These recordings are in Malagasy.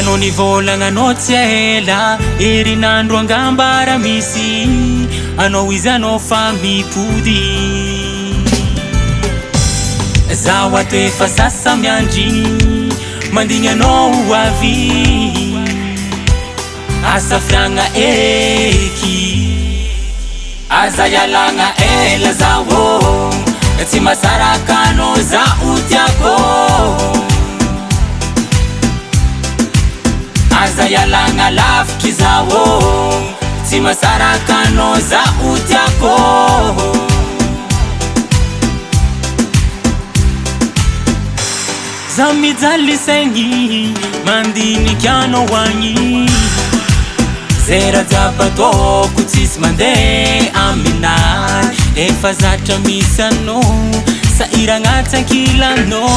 Anao nivolagna anao tsy ela herinandro angambara misy anao izy anao fa mipody zaho ato efa sasa miandry mandigny anao avy asafiagna eky aza ialagna ela zaho tsy masaraka anao zaho tiako aza ialagna lavitry zaho tsy masaraka anao zaho tiako za mijaly saigny mandiniky anao agny zay raha jiaby ataoko tsisy mandeha aminazy efa zatra misy anao sahiran'atsakilanao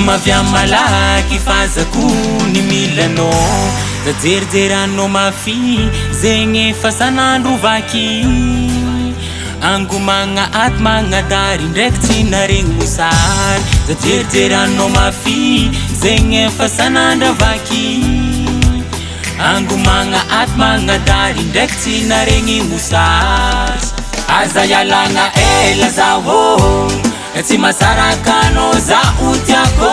mavia malaky fazako ny milanao za jerijery anao mafy zegny efa sanandro vaky angomagna aty magnadary ndraiky tsy naregny mosary za jerijery anao mafy zegny efa sanandro vaky angomagna aty magnadary ndraiky tsy naregny mosary aza ialagna ela zaho tsy masaraka anao zaho tiako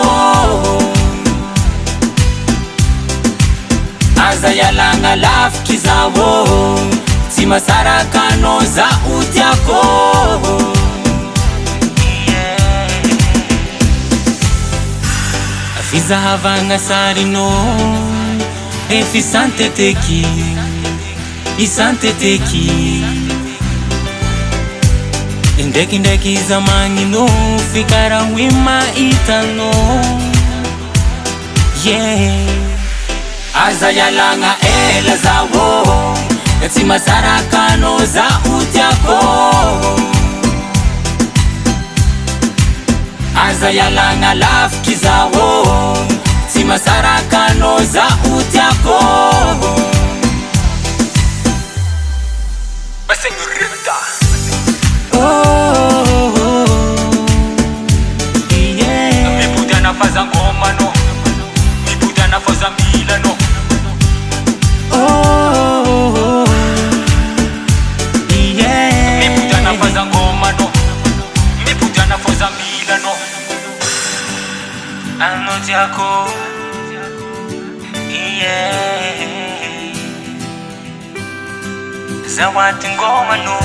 aza ialagna lavitry zaho tsy masaraka anao zaho tiako fizahavagna sarinao efa isanteteky ndraikindraiky iza magninao fikara hoe mahitanao aza ialagna ela zaho tsy masaraka anao zaho tiako aza ialagna lavitry zaho tsy masaraka anao zaho tiako Senhorita mibuda na faza ngoma no mibuda na faza mila no mibuda na faza ngoma no mibuda na faza mila no ano tiako zawati ngoma no